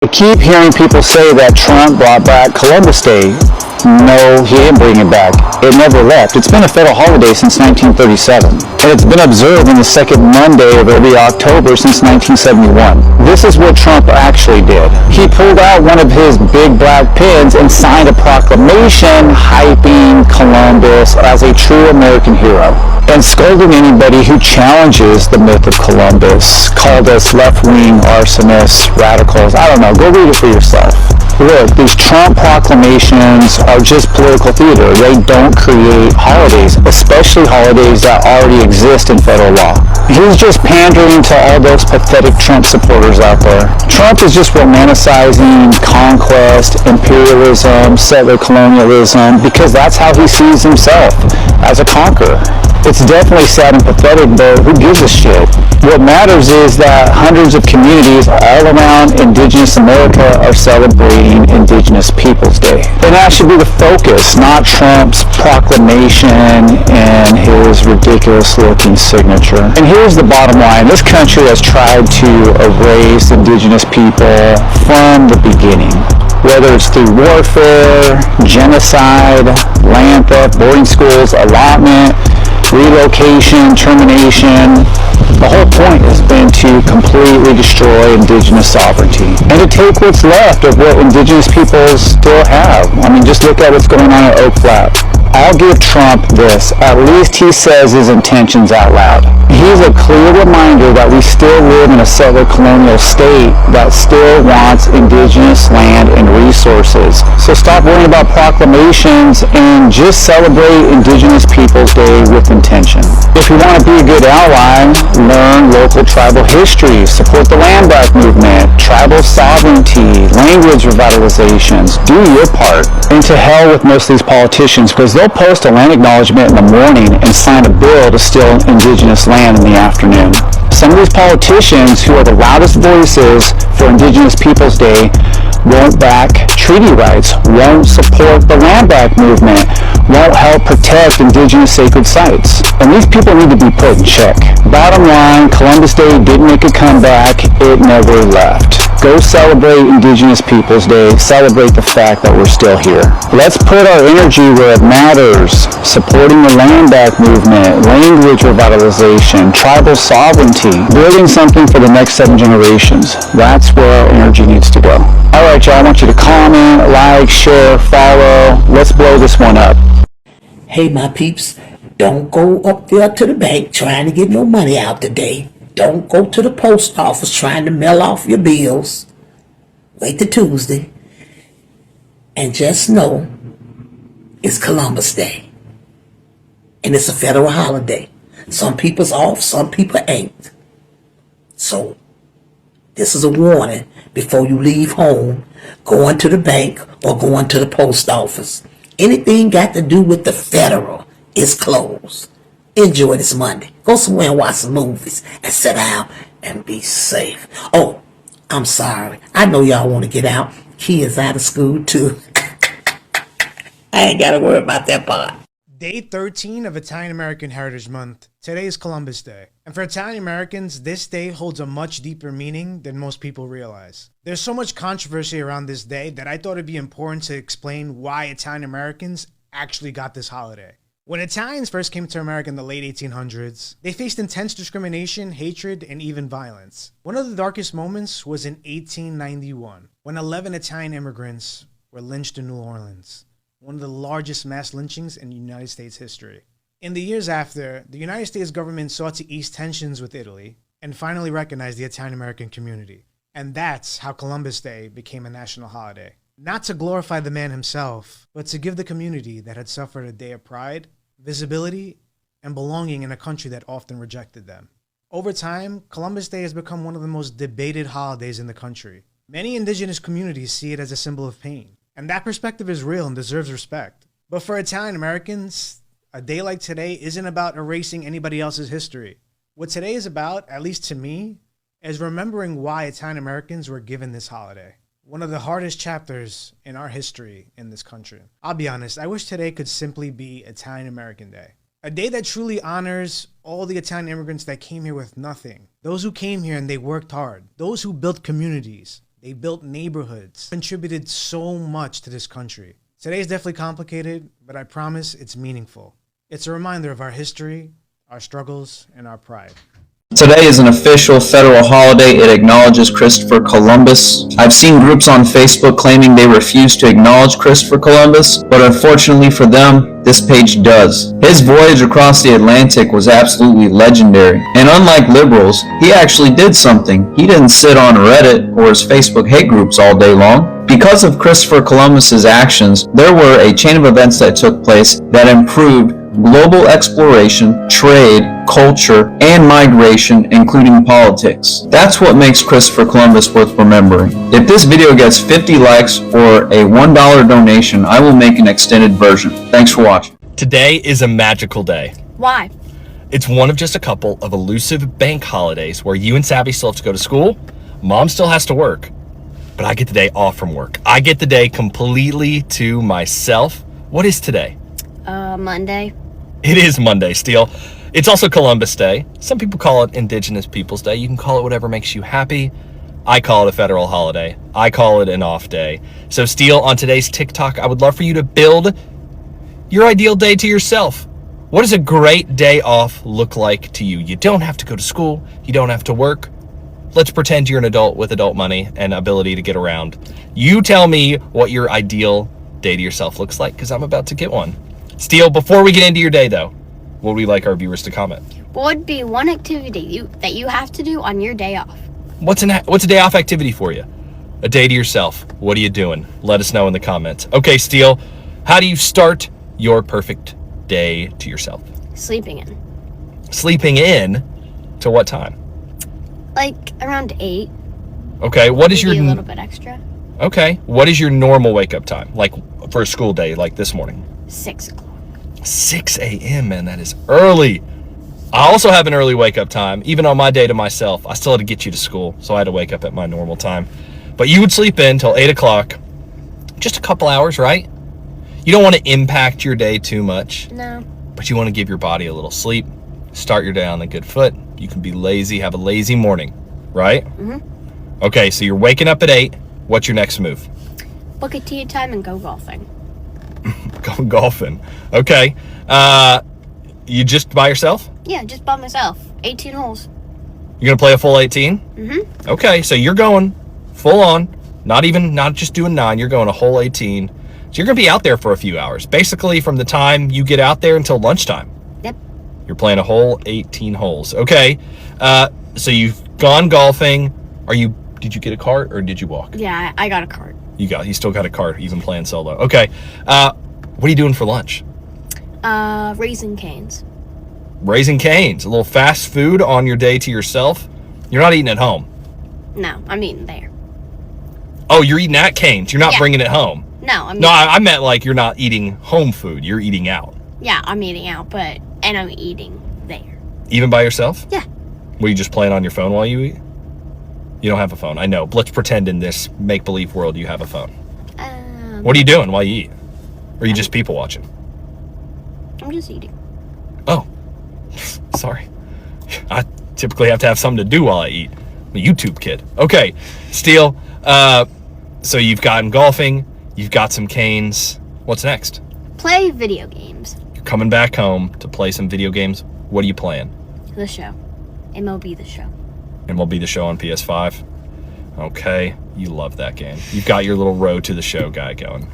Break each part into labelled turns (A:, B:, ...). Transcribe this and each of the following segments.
A: I keep hearing people say that Trump brought back Columbus Day. No, he didn't bring it back. It never left. It's been a federal holiday since 1937, and it's been observed on the second Monday of every October since 1971. This is what Trump actually did. He pulled out one of his big black pens and signed a proclamation hyping Columbus as a true American hero, and scolding anybody who challenges the myth of Columbus, called us left-wing arsonists, radicals. I don't know. Go read it for yourself. Look, these Trump proclamations are just political theater. They don't create holidays, especially holidays that already exist in federal law. He's just pandering to all those pathetic Trump supporters out there. Trump is just romanticizing conquest, imperialism, settler colonialism, because that's how he sees himself, as a conqueror. It's definitely sad and pathetic, but who gives a shit? What matters is that hundreds of communities all around indigenous America are celebrating Indigenous Peoples Day. And that should be the focus, not Trump's proclamation and his ridiculous looking signature. And here's the bottom line. This country has tried to erase indigenous people from the beginning. Whether it's through warfare, genocide, land theft, boarding schools, allotment, relocation, termination. The whole point has been to completely destroy indigenous sovereignty and to take what's left of what indigenous peoples still have. I mean, just look at what's going on at Oak Flat. I'll give Trump this. At least he says his intentions out loud. He's a clear reminder that we still live in a settler colonial state that still wants indigenous land and resources. So stop worrying about proclamations and just celebrate Indigenous Peoples Day with intention. If you want to be a good ally, learn local tribal history, support the land back movement, tribal sovereignty, language revitalizations. Do your part. And to hell with most of these politicians, because they'll post a land acknowledgement in the morning and sign a bill to steal indigenous land in the afternoon. Some of these politicians who are the loudest voices for Indigenous Peoples Day won't back treaty rights, won't support the land back movement, won't help protect indigenous sacred sites. And these people need to be put in check. Bottom line, Columbus Day didn't make a comeback, it never left. Go celebrate Indigenous Peoples Day, celebrate the fact that we're still here. Let's put our energy where it matters, supporting the land back movement, language revitalization, tribal sovereignty, building something for the next 7 generations. That's where our energy needs to go. All right, y'all, I want you to comment, like, share, follow. Let's blow this one up.
B: Hey, my peeps, don't go up there to the bank trying to get no money out today. Don't go to the post office trying to mail off your bills. Wait till Tuesday. And just know it's Columbus Day. And it's a federal holiday. Some people's off, some people ain't. So, this is a warning before you leave home, going to the bank or going to the post office. Anything got to do with the federal is closed. Enjoy this Monday. Go somewhere and watch some movies and sit down and be safe. Oh, I'm sorry. I know y'all want to get out. Kids out of school too. I ain't got to worry about that part.
C: Day 13 of Italian American Heritage Month. Today is Columbus Day. And for Italian Americans, this day holds a much deeper meaning than most people realize. There's so much controversy around this day that I thought it'd be important to explain why Italian Americans actually got this holiday. When Italians first came to America in the late 1800s, they faced intense discrimination, hatred, and even violence. One of the darkest moments was in 1891, when 11 Italian immigrants were lynched in New Orleans, one of the largest mass lynchings in United States history. In the years after, the United States government sought to ease tensions with Italy and finally recognized the Italian American community. And that's how Columbus Day became a national holiday. Not to glorify the man himself, but to give the community that had suffered a day of pride, visibility, and belonging in a country that often rejected them. Over time, Columbus Day has become one of the most debated holidays in the country. Many indigenous communities see it as a symbol of pain, and that perspective is real and deserves respect. But for Italian Americans, a day like today isn't about erasing anybody else's history. What today is about, at least to me, is remembering why Italian Americans were given this holiday. One of the hardest chapters in our history in this country. I'll be honest, I wish today could simply be Italian American Day. A day that truly honors all the Italian immigrants that came here with nothing. Those who came here and they worked hard. Those who built communities. They built neighborhoods, contributed so much to this country. Today is definitely complicated, but I promise it's meaningful. It's a reminder of our history, our struggles, and our pride.
D: Today is an official federal holiday. It acknowledges Christopher Columbus. I've seen groups on Facebook claiming they refuse to acknowledge Christopher Columbus, but unfortunately for them, this page does. His voyage across the Atlantic was absolutely legendary. And unlike liberals, he actually did something. He didn't sit on Reddit or his Facebook hate groups all day long. Because of Christopher Columbus's actions, there were a chain of events that took place that improved global exploration, trade, culture, and migration, including politics. That's what makes Christopher Columbus worth remembering. If this video gets 50 likes or a $1 donation, I will make an extended version. Thanks for watching.
E: Today is a magical day.
F: Why?
E: It's one of just a couple of elusive bank holidays where you and Savvy still have to go to school, Mom still has to work, but I get the day off from work. I get the day completely to myself. What is today?
F: Monday.
E: It is Monday, Steele. It's also Columbus Day. Some people call it Indigenous Peoples Day. You can call it whatever makes you happy. I call it a federal holiday. I call it an off day. So Steele, on today's TikTok, I would love for you to build your ideal day to yourself. What does a great day off look like to you? You don't have to go to school. You don't have to work. Let's pretend you're an adult with adult money and ability to get around. You tell me what your ideal day to yourself looks like, because I'm about to get one. Steele, before we get into your day, though, what would we like our viewers to comment?
F: What would be one activity that you have to do on your day off?
E: What's a day off activity for you? A day to yourself. What are you doing? Let us know in the comments. Okay, Steele, how do you start your perfect day to yourself?
F: Sleeping in.
E: Sleeping in to what time?
F: Like around 8.
E: Okay, what is
F: Maybe
E: your...
F: a little bit extra.
E: Okay, what is your normal wake-up time? Like for a school day, like this morning?
F: 6 o'clock.
E: 6 a.m., man, that is early. I also have an early wake-up time. Even on my day to myself, I still had to get you to school, so I had to wake up at my normal time. But you would sleep in till 8 o'clock. Just a couple hours, right? You don't want to impact your day too much,
F: No.
E: but you want to give your body a little sleep. Start your day on the good foot. You can be lazy, have a lazy morning, right? Mm-hmm. Okay, so you're waking up at 8. What's your next move?
F: Book a tea time and go golfing.
E: Go golfing. Okay. You just by yourself?
F: Yeah, just by myself. 18 holes.
E: You're going to play a full 18?
F: Mm-hmm.
E: Okay, so you're going full on. Not just doing 9. You're going a whole 18. So you're going to be out there for a few hours. Basically, from the time you get out there until lunchtime.
F: Yep.
E: You're playing a whole 18 holes. Okay. So you've gone golfing. Did you get a cart or did you walk?
F: Yeah, I got a cart.
E: You still got a cart, even playing solo. Okay. What are you doing for lunch?
F: Raising Cane's.
E: Raising Cane's. A little fast food on your day to yourself. You're not eating at home.
F: No, I'm eating there.
E: Oh, you're eating at Cane's. You're not bringing it home.
F: No, I'm
E: No, I meant like you're not eating home food. You're eating out.
F: Yeah, I'm eating out, and I'm eating there.
E: Even by yourself?
F: Yeah.
E: Were you just playing on your phone while you eat? You don't have a phone. I know. Let's pretend in this make-believe world you have a phone. What are you doing while you eat? Or are you just people watching?
F: I'm just eating.
E: Oh, sorry. I typically have to have something to do while I eat. I'm a YouTube kid. Okay, Steele. So you've gotten golfing. You've got some Canes. What's next?
F: Play video games.
E: You're coming back home to play some video games. What are you playing?
F: The show. MLB The Show.
E: MLB The Show on PS5. Okay, you love that game. You've got your little road to the show guy going.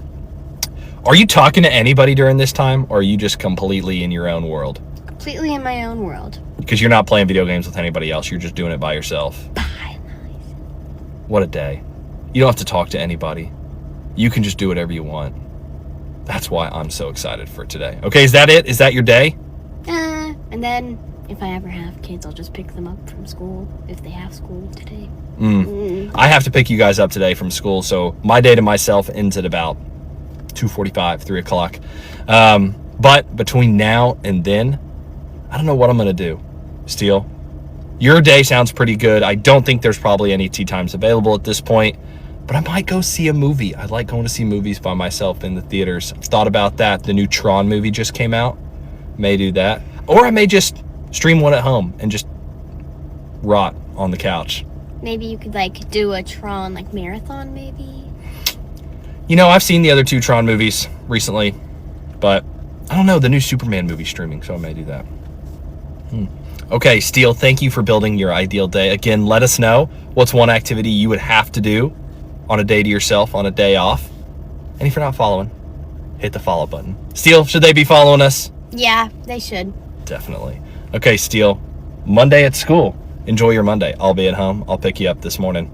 E: Are you talking to anybody during this time, or are you just completely in your own world?
F: Completely in my own world.
E: Because you're not playing video games with anybody else. You're just doing it by yourself.
F: Bye.
E: What a day. You don't have to talk to anybody. You can just do whatever you want. That's why I'm so excited for today. Okay, is that it? Is that your day?
F: And then if I ever have kids, I'll just pick them up from school if they have school today.
E: I have to pick you guys up today from school, so my day to myself ends at about 2:45, 3 o'clock. But between now and then, I don't know what I'm going to do. Steele, your day sounds pretty good. I don't think there's probably any tea times available at this point, but I might go see a movie. I like going to see movies by myself in the theaters. I've thought about that. The new Tron movie just came out. May do that. Or I may just stream one at home and just rot on the couch.
F: Maybe you could like do a Tron like marathon, maybe.
E: You know, I've seen the other two Tron movies recently, but I don't know, the new Superman movie streaming, so I may do that. Okay, Steele, thank you for building your ideal day. Again, let us know what's one activity you would have to do on a day to yourself, on a day off. And if you're not following, hit the follow button. Steele, should they be following us?
F: Yeah, they should.
E: Definitely. Okay, Steele, Monday at school. Enjoy your Monday. I'll be at home. I'll pick you up this morning.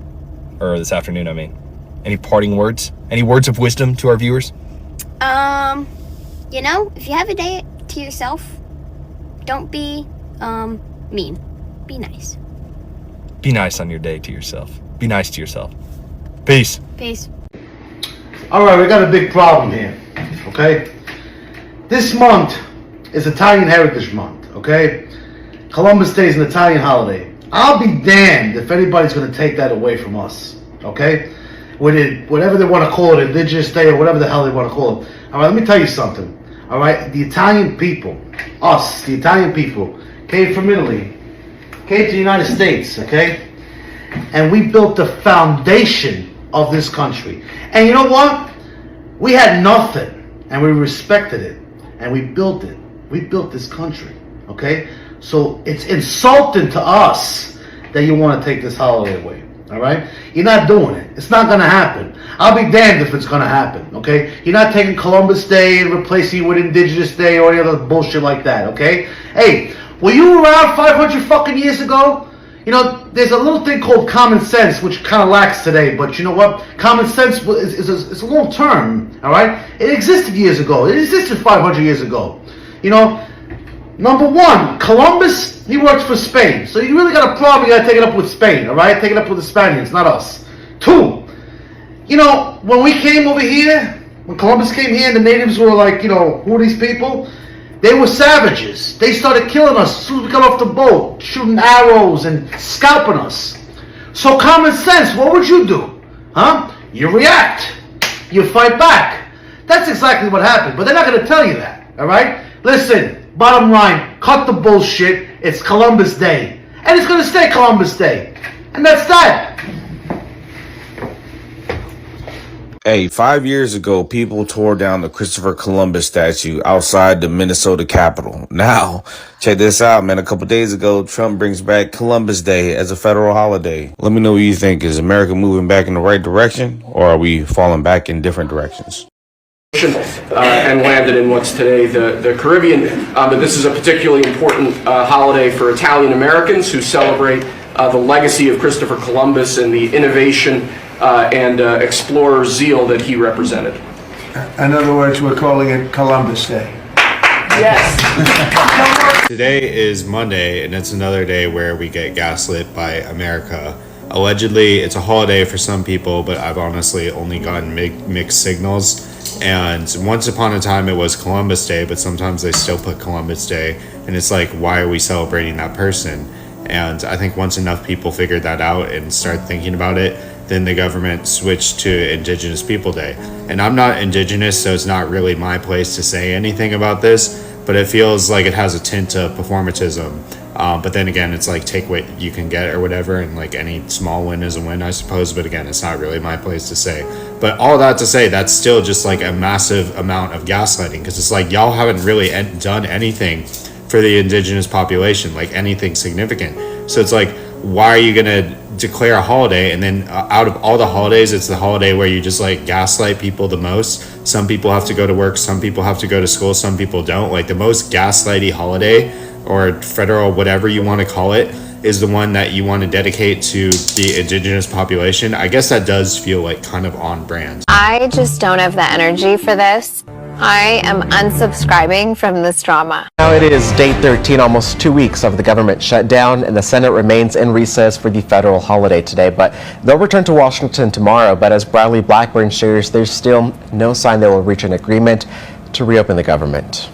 E: Or this afternoon, I mean. Any parting words? Any words of wisdom to our viewers?
F: You know, if you have a day to yourself, don't be, mean. Be nice.
E: Be nice on your day to yourself. Be nice to yourself. Peace.
F: Peace.
G: All right, we got a big problem here, okay? This month is Italian Heritage Month, okay? Columbus Day is an Italian holiday. I'll be damned if anybody's going to take that away from us, okay? Whatever they want to call it, Indigenous Day or whatever the hell they want to call it. All right, let me tell you something, all right? The Italian people, us, the Italian people, came from Italy, came to the United States, okay? And we built the foundation of this country. And you know what? We had nothing, and we respected it, and we built it. We built this country, okay? So it's insulting to us that you want to take this holiday away, all right? You're not doing it. It's not going to happen. I'll be damned if it's going to happen, okay? You're not taking Columbus Day and replacing it with Indigenous Day or any other bullshit like that, okay? Hey, were you around 500 fucking years ago? You know, there's a little thing called common sense, which kind of lacks today, but you know what? Common sense is a long term, all right? It existed years ago. It existed 500 years ago. You know, number one, Columbus, he worked for Spain. So you really got a problem, you got to take it up with Spain, all right? Take it up with the Spaniards, not us. Two, you know, when we came over here, when Columbus came here and the natives were like, you know, who are these people? They were savages. They started killing us as soon as we got off the boat, shooting arrows and scalping us. So common sense, what would you do? Huh? You react. You fight back. That's exactly what happened, but they're not going to tell you that, all right? Listen, bottom line, cut the bullshit. It's Columbus Day. And it's going to stay Columbus Day. And that's that.
H: Hey, 5 years ago, people tore down the Christopher Columbus statue outside the Minnesota Capitol. Now, check this out, man. A couple days ago, Trump brings back Columbus Day as a federal holiday. Let me know what you think. Is America moving back in the right direction, or are we falling back in different directions?
I: And landed in what's today the Caribbean. But this is a particularly important holiday for Italian Americans who celebrate the legacy of Christopher Columbus and the innovation and explorer zeal that he represented.
J: In other words, we're calling it Columbus Day.
I: Yes.
K: Today is Monday, and it's another day where we get gaslit by America. Allegedly, it's a holiday for some people, but I've honestly only gotten mixed signals. And once upon a time, it was Columbus Day, but sometimes they still put Columbus Day. And it's like, why are we celebrating that person? And I think once enough people figured that out and start thinking about it, then the government switched to Indigenous People Day. And I'm not Indigenous, so it's not really my place to say anything about this, but it feels like it has a tint of performatism. But then again, it's like take what you can get or whatever, and like any small win is a win, I suppose. But again, it's not really my place to say. But all that to say, that's still just like a massive amount of gaslighting, because it's like y'all haven't really done anything for the indigenous population, like anything significant. So it's like, why are you gonna declare a holiday, and then out of all the holidays, it's the holiday where you just like gaslight people the most? Some people have to go to work, some people have to go to school, some people don't. Like the most gaslighty holiday, or federal, whatever you want to call it, is the one that you want to dedicate to the indigenous population. I guess that does feel like kind of on brand.
L: I just don't have the energy for this. I am unsubscribing from this drama.
M: Now it is day 13, almost 2 weeks of the government shutdown, and the Senate remains in recess for the federal holiday today. But they'll return to Washington tomorrow. But as Bradley Blackburn shares, there's still no sign they will reach an agreement to reopen the government.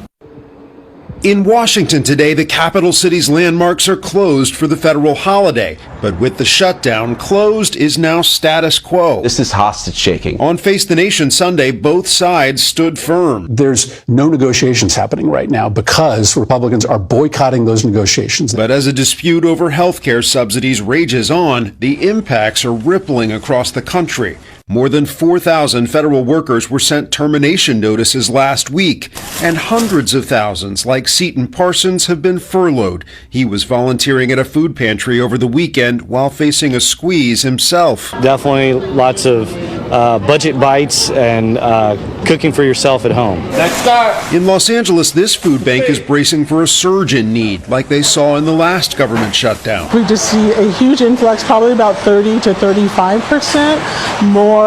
N: In Washington today, the capital city's landmarks are closed for the federal holiday. But with the shutdown, closed is now status quo.
O: This is hostage taking.
N: On Face the Nation Sunday, both sides stood firm.
P: There's no negotiations happening right now because Republicans are boycotting those negotiations.
N: But as a dispute over health care subsidies rages on, the impacts are rippling across the country. More than 4,000 federal workers were sent termination notices last week, and hundreds of thousands, like Seton Parsons, have been furloughed. He was volunteering at a food pantry over the weekend while facing a squeeze himself.
Q: Definitely lots of budget bites and cooking for yourself at home.
N: In Los Angeles, this food bank is bracing for a surge in need, like they saw in the last government shutdown.
R: We just see a huge influx, probably about 30 to 35% more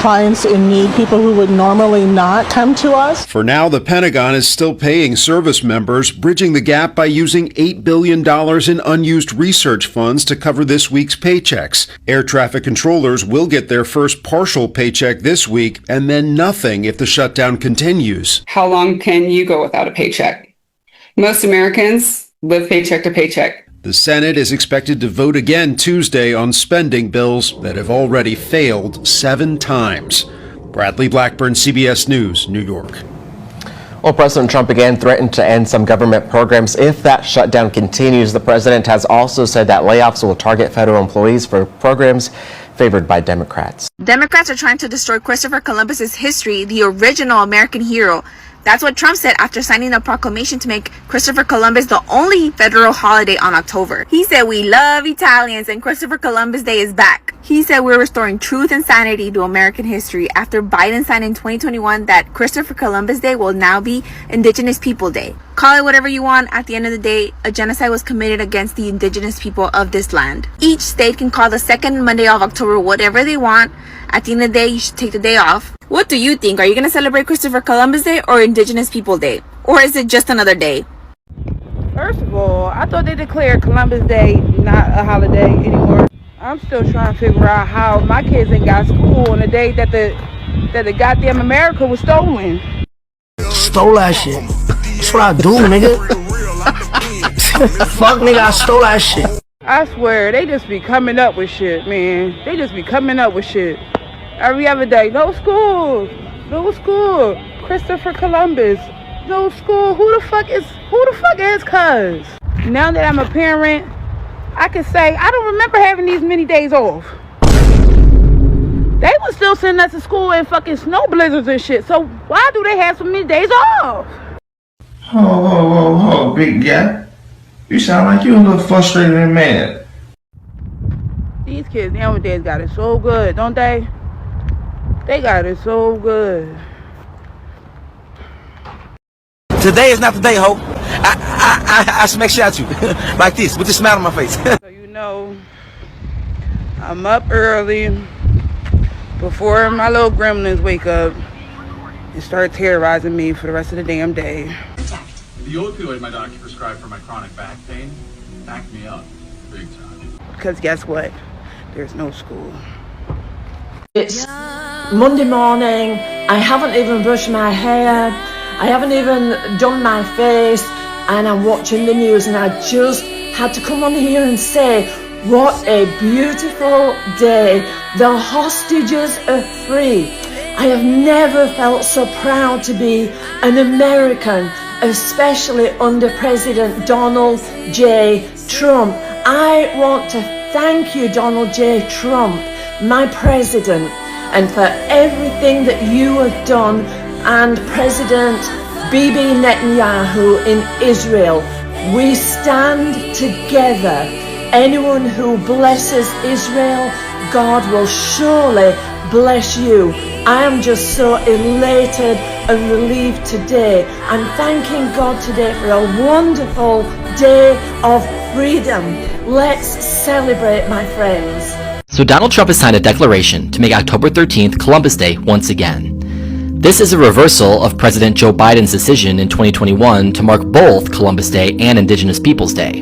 R: clients in need, people who would normally not come to us.
N: For now, the Pentagon is still paying service members, bridging the gap by using $8 billion in unused research funds to cover this week's paychecks. Air traffic controllers will get their first partial paycheck this week, and then nothing if the shutdown continues.
S: How long can you go without a paycheck? Most Americans live paycheck to paycheck.
N: The Senate is expected to vote again Tuesday on spending bills that have already failed 7 times. Bradley Blackburn, CBS News, New York.
M: Well, President Trump again threatened to end some government programs if that shutdown continues. The president has also said that layoffs will target federal employees for programs favored by Democrats.
T: Democrats are trying to destroy Christopher Columbus's history, the original American hero. That's what Trump said after signing a proclamation to make Christopher Columbus the only federal holiday on October. He said, "We love Italians and Christopher Columbus Day is back." He said we're restoring truth and sanity to American history after Biden signed in 2021 that Christopher Columbus Day will now be Indigenous People Day. Call it whatever you want. At the end of the day, a genocide was committed against the indigenous people of this land. Each state can call the second Monday of October whatever they want. At the end of the day, you should take the day off. What do you think? Are you going to celebrate Christopher Columbus Day or Indigenous People Day? Or is it just another day?
U: First of all, I thought they declared Columbus Day not a holiday anymore. I'm still trying to figure out how my kids ain't got school on the day that the goddamn America was stolen.
B: Stole that shit. That's what I do, nigga. Fuck, nigga, I stole that shit.
U: I swear, they just be coming up with shit, man. They just be coming up with shit. Every other day, no school. No school. Christopher Columbus. No school. Who the fuck is cuz? Now that I'm a parent, I can say I don't remember having these many days off. They was still sending us to school in fucking snow blizzards and shit. So why do they have so many days off?
V: Ho, big guy. You sound like you a little frustrated and mad.
U: These kids nowadays got it so good, don't they? They got it so good.
W: Today is not the day, ho. I smack shit at you. Like this, with this smile on my face.
U: So you know, I'm up early before my little gremlins wake up and start terrorizing me for the rest of the damn day.
X: The opioid my doctor prescribed for my chronic back pain backed me up big time.
U: Because guess what? There's no school.
Y: It's Monday morning, I haven't even brushed my hair, I haven't even done my face, and I'm watching the news, and I just had to come on here and say, what a beautiful day. The hostages are free. I have never felt so proud to be an American, especially under President Donald J. Trump. I want to thank you, Donald J. Trump, my president, and for everything that you have done, and President Bibi Netanyahu in Israel. We stand together. Anyone who blesses Israel, God will surely bless you. I am just so elated and relieved today. I'm thanking God today for a wonderful day of freedom. Let's celebrate, my friends.
Z: So Donald Trump has signed a declaration to make October 13th Columbus Day once again. This is a reversal of President Joe Biden's decision in 2021 to mark both Columbus Day and Indigenous Peoples Day.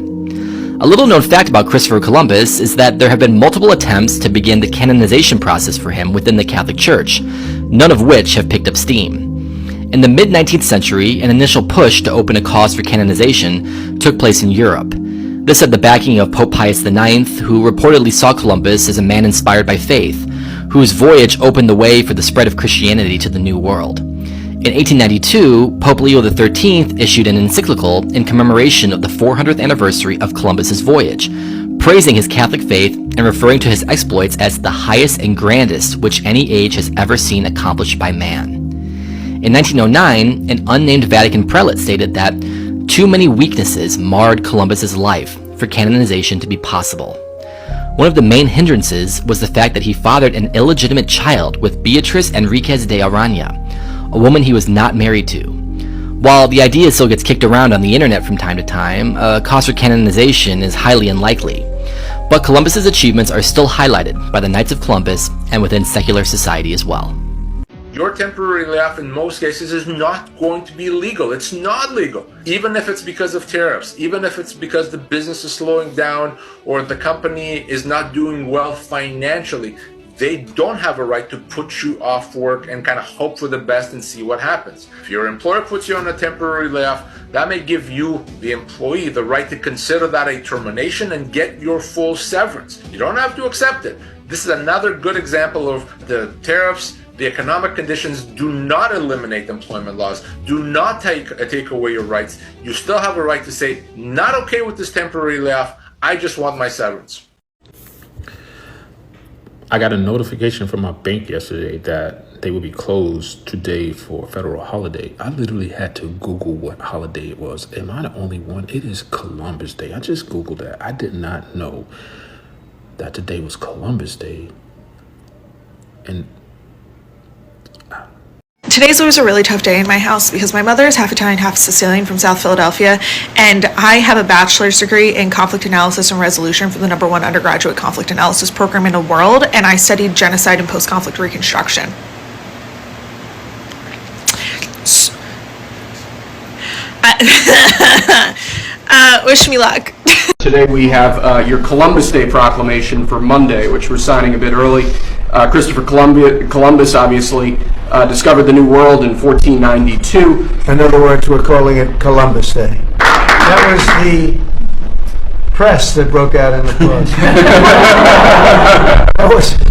Z: A little known fact about Christopher Columbus is that there have been multiple attempts to begin the canonization process for him within the Catholic Church, none of which have picked up steam. In the mid-19th century, an initial push to open a cause for canonization took place in Europe. This had the backing of Pope Pius IX, who reportedly saw Columbus as a man inspired by faith, whose voyage opened the way for the spread of Christianity to the New World. In 1892, Pope Leo XIII issued an encyclical in commemoration of the 400th anniversary of Columbus's voyage, praising his Catholic faith and referring to his exploits as the highest and grandest which any age has ever seen accomplished by man. In 1909, an unnamed Vatican prelate stated that too many weaknesses marred Columbus's life for canonization to be possible. One of the main hindrances was the fact that he fathered an illegitimate child with Beatriz Enriquez de Arana, a woman he was not married to. While the idea still gets kicked around on the internet from time to time, a cause for canonization is highly unlikely. But Columbus's achievements are still highlighted by the Knights of Columbus and within secular society as well.
X: Your temporary layoff in most cases is not going to be legal. It's not legal. Even if it's because of tariffs, even if it's because the business is slowing down or the company is not doing well financially, they don't have a right to put you off work and kind of hope for the best and see what happens. If your employer puts you on a temporary layoff, that may give you, the employee, the right to consider that a termination and get your full severance. You don't have to accept it. This is another good example of the tariffs. The economic conditions do not eliminate employment laws, do not take away your rights. You still have a right to say, not okay with this temporary layoff, I just want my severance.
A: I got a notification from my bank yesterday that they will be closed today for a federal holiday. I literally had to Google what holiday it was. Am I the only one? It is Columbus Day. I just Googled that. I did not know that today was Columbus Day. And
C: today's always a really tough day in my house because my mother is half Italian, half Sicilian from South Philadelphia, and I have a bachelor's degree in conflict analysis and resolution from the #1 undergraduate conflict analysis program in the world, and I studied genocide and post-conflict reconstruction. Wish me luck.
I: Today we have your Columbus Day proclamation for Monday, which we're signing a bit early. Christopher Columbus obviously discovered the New World in 1492.
J: In other words, we're calling it Columbus Day. That was the press that broke out in applause.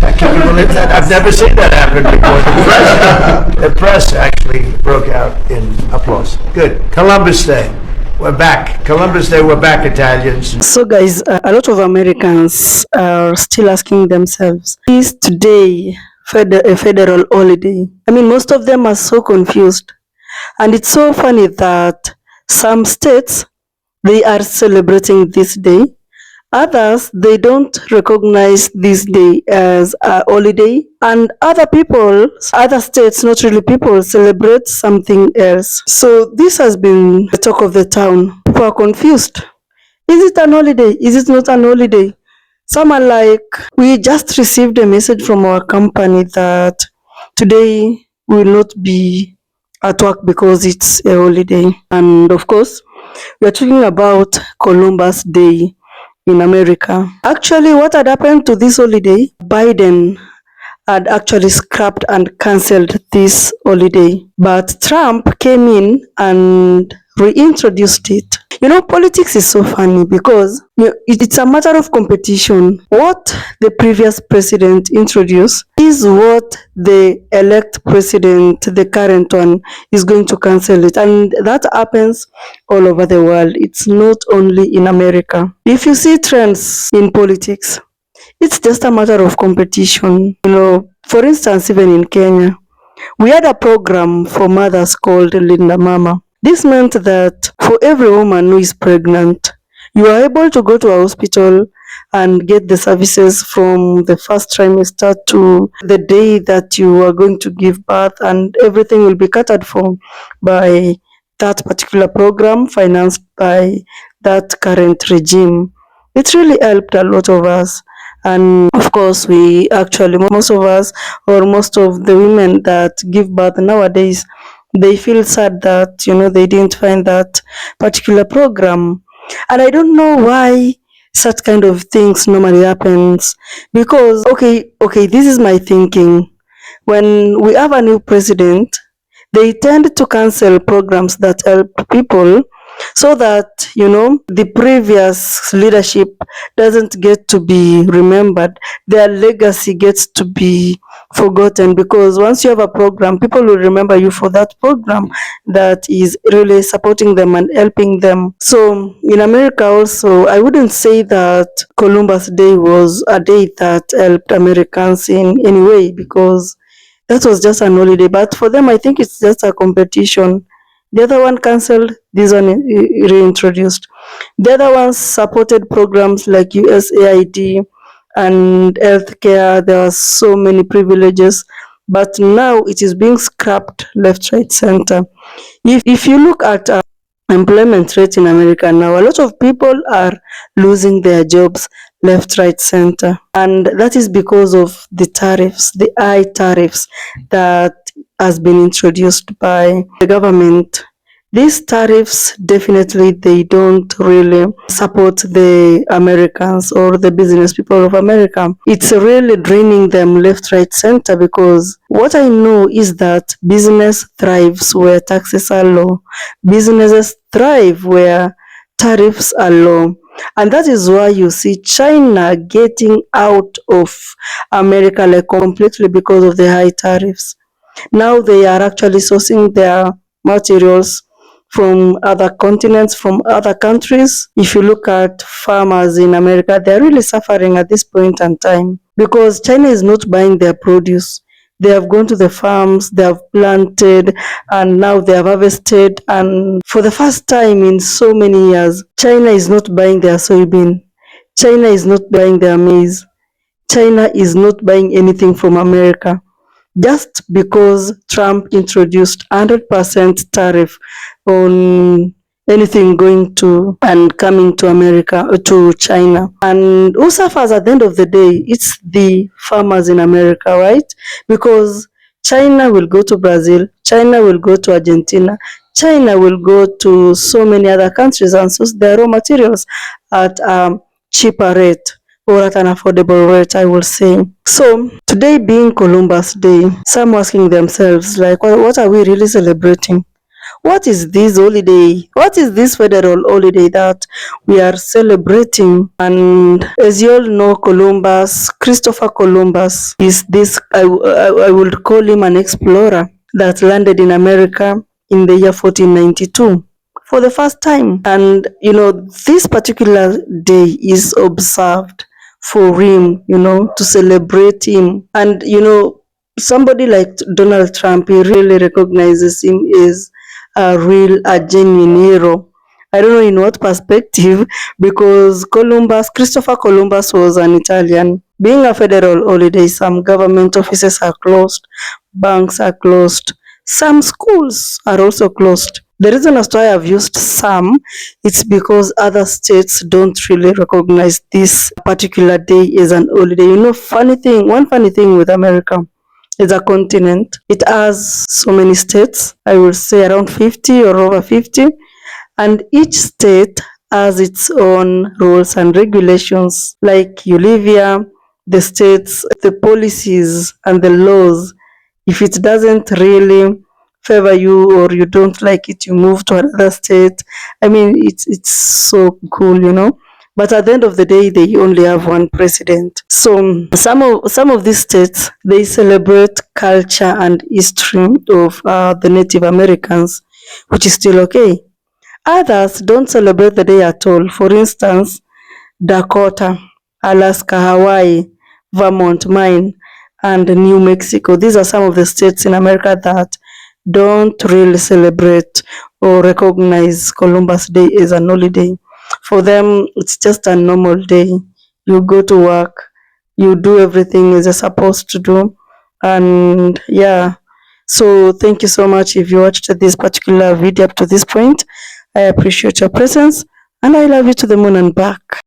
J: I can't believe that. I've never seen that happen before. The press actually broke out in applause. Good. Columbus Day. We're back. Columbus Day, we're back, Italians.
D: So guys, a lot of Americans are still asking themselves, is today a federal holiday? I mean, most of them are so confused. And it's so funny that some states, they are celebrating this day. Others, they don't recognize this day as a holiday. And other people, other states, not really people, celebrate something else. So this has been the talk of the town. People are confused. Is it an holiday? Is it not an holiday? Some are like, we just received a message from our company that today we will not be at work because it's a holiday. And of course, we are talking about Columbus Day in America. Actually, what had happened to this holiday, Biden had actually scrapped and cancelled this holiday. But Trump came in and reintroduced it. You know, politics is so funny because it's a matter of competition. What the previous president introduced is what the elect president, the current one, is going to cancel it. And that happens all over the world. It's not only in America. If you see trends in politics, it's just a matter of competition. You know, for instance, even in Kenya, we had a program for mothers called Linda Mama. This meant that for every woman who is pregnant, you are able to go to a hospital and get the services from the first trimester to the day that you are going to give birth, and everything will be catered for by that particular program financed by that current regime. It really helped a lot of us. And of course, most of us, or most of the women that give birth nowadays, they feel sad that, you know, they didn't find that particular program. And I don't know why such kind of things normally happens. Because, okay, this is my thinking. When we have a new president, they tend to cancel programs that help people so that, the previous leadership doesn't get to be remembered. Their legacy gets to be forgotten, because once you have a program, people will remember you for that program that is really supporting them and helping them. So in America also, I wouldn't say that Columbus Day was a day that helped Americans in any way, because that was just an holiday. But for them, I think it's just a competition. The other one cancelled, this one reintroduced. The other ones supported programs like USAID and healthcare. There are so many privileges, but now it is being scrapped left, right, center. If you look at employment rate in America now, a lot of people are losing their jobs left, right, center, and that is because of the tariffs, the high tariffs that has been introduced by the government. These tariffs, definitely, they don't really support the Americans or the business people of America. It's really draining them left, right, center, because what I know is that business thrives where taxes are low. Businesses thrive where tariffs are low. And that is why you see China getting out of America like completely because of the high tariffs. Now they are actually sourcing their materials from other continents, from other countries. If you look at farmers in America, they're really suffering at this point in time because China is not buying their produce. They have gone to the farms, they have planted, and now they have harvested. And for the first time in so many years, China is not buying their soybean. China is not buying their maize. China is not buying anything from America, just because Trump introduced 100% tariff on anything going to and coming to America, to China. And who suffers at the end of the day? It's the farmers in America, right? Because China will go to Brazil, China will go to Argentina, China will go to so many other countries and source their raw materials at a cheaper rate, or at an affordable rate, I will say. So today being Columbus Day, some asking themselves, like, what are we really celebrating? What is this holiday? What is this federal holiday that we are celebrating? And as you all know, Christopher Columbus is this, I would call him an explorer that landed in America in the year 1492. For the first time. And, this particular day is observed for him, to celebrate him. And, somebody like Donald Trump, he really recognizes him as a genuine hero. I don't know in what perspective, because Christopher Columbus was an Italian. Being a federal holiday, some government offices are closed, banks are closed, some schools are also closed. The reason as to why I've used some, it's because other states don't really recognize this particular day as an holiday. One funny thing with America, it's a continent. It has so many states, I would say around 50 or over 50, and each state has its own rules and regulations. Like you live here, the states, the policies and the laws, if it doesn't really favor you or you don't like it, you move to another state. I mean, it's so cool, But at the end of the day, they only have one president. So some of these states, they celebrate culture and history of the Native Americans, which is still okay. Others don't celebrate the day at all. For instance, Dakota, Alaska, Hawaii, Vermont, Maine, and New Mexico. These are some of the states in America that don't really celebrate or recognize Columbus Day as an holiday. For them, it's just a normal day. You go to work, you do everything as you're supposed to do, and yeah. So thank you so much if you watched this particular video up to this point. I appreciate your presence, and I love you to the moon and back.